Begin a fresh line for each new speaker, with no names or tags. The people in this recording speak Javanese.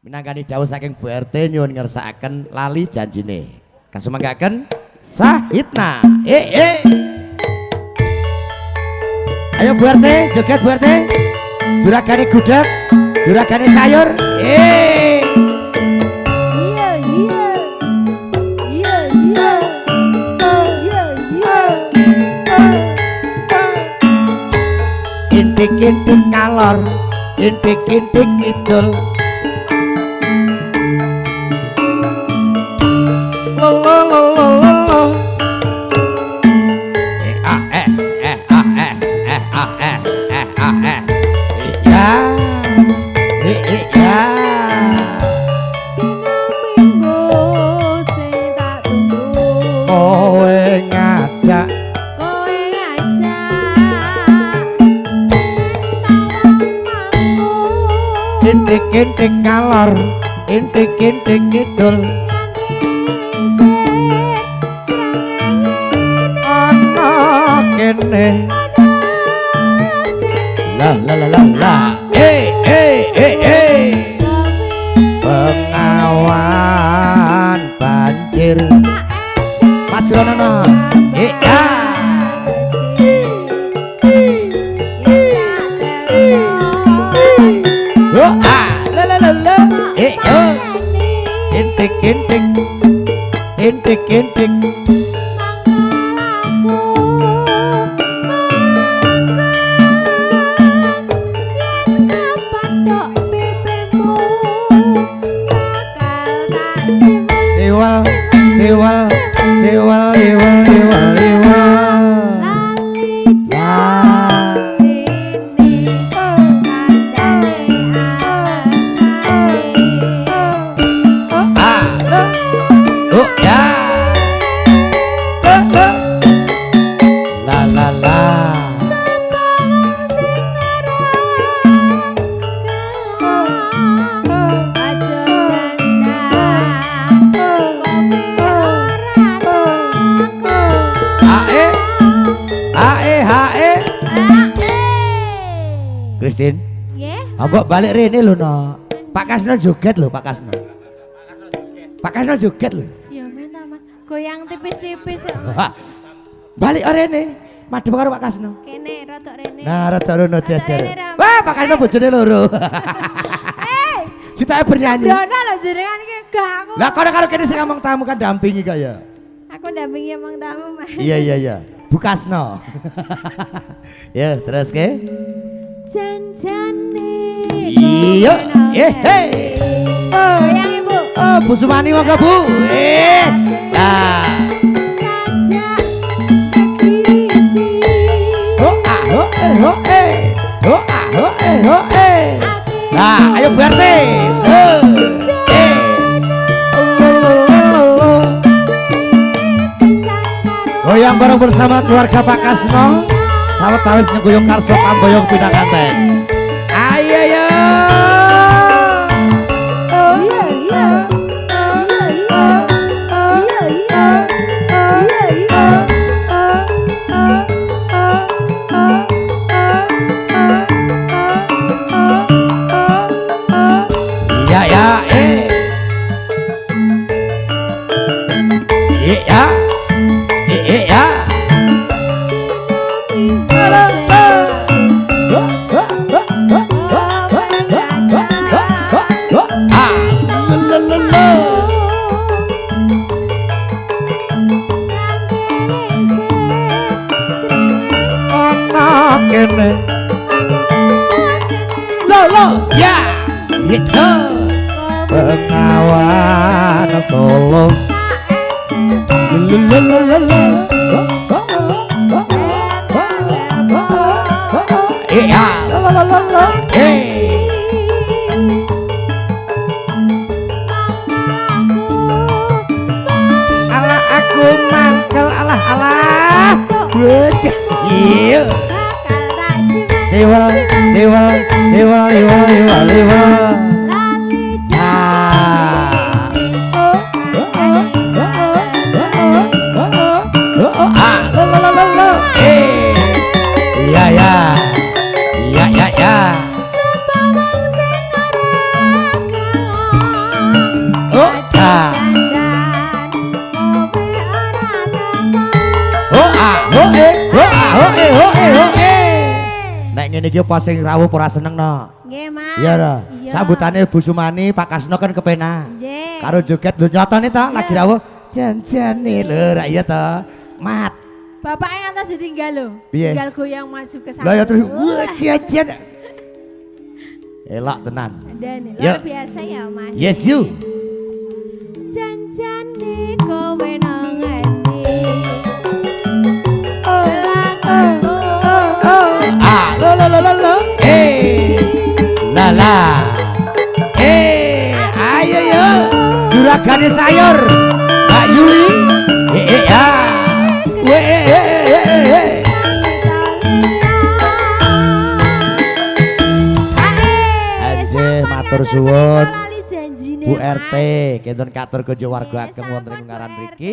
minangkani dawuh saking Bu RT nyuwun ngersakaken lali janjine. Kasumanggaken Sahidna. Ayo Bu RT, joget Bu RT. Juragane gudeg, juragane sayur. Intik-intik kalor, intik-intik idul. Intik-intik kalor, intik-intik idul. Ana kene la la la la la pengawan banjir majono intik-intik intik-intik Kristin, abang balik Rene lho no. Pak Kasno joget lho Pak Kasno. Pak Kasno joget lho.
Ya minta mas, goyang tipis-tipis.
Balik Rene, madhep karo Pak Kasno.
Kene rotok Rene.
Nah rotok rono jajar. Wah Pak Kasno bojone loro. Citae bernyanyi.
Dono lho jenengan iki gak aku.
Lah kono karo kene sing ngomong tamu kan dampingi kaya.
Aku dampingi emang tamu mas.
Iya. Bu Kasno. Ya terus ke?
Janjane
iya
goyang ibu
Bu Sumani monggo Bu nah
sajak negisi
nah ayo Bu RT goyang bareng bersama keluarga Pak Kasno. Sawet tawis nyenggoyong karso kamboyong pindah kanteng. Ayo yo. Ya itu pengawan Solo ala aku mangkel alah iya Dewa ngene iki apa sing rawuh ora seneng no.
Nggih, Mas.
Iya ta.
Iya.
Sambutane Bu Sumani, Pak Kasno kan kepenak.
Nggih.
Karo joget lho nyotone ta
Iya.
lagi rawuh janjane lho ra iya ta. Mat.
Bapaknya ngantos ditinggal lho.
Piye?
Tinggal goyang masuk ke sana.
Lah ya terus wah jajan. Elak tenan.
Dan
Ya.
luar biasa ya, Mas.
Yes you.
Janjane kowe nang endi?
Ah, lo. La. Ayo yo. Juragane sayur. Mbak Yuli. Ah. Aje matur suwun. Bu RT, kenten katur kerja warga ageng wonten ing ngaran mriki.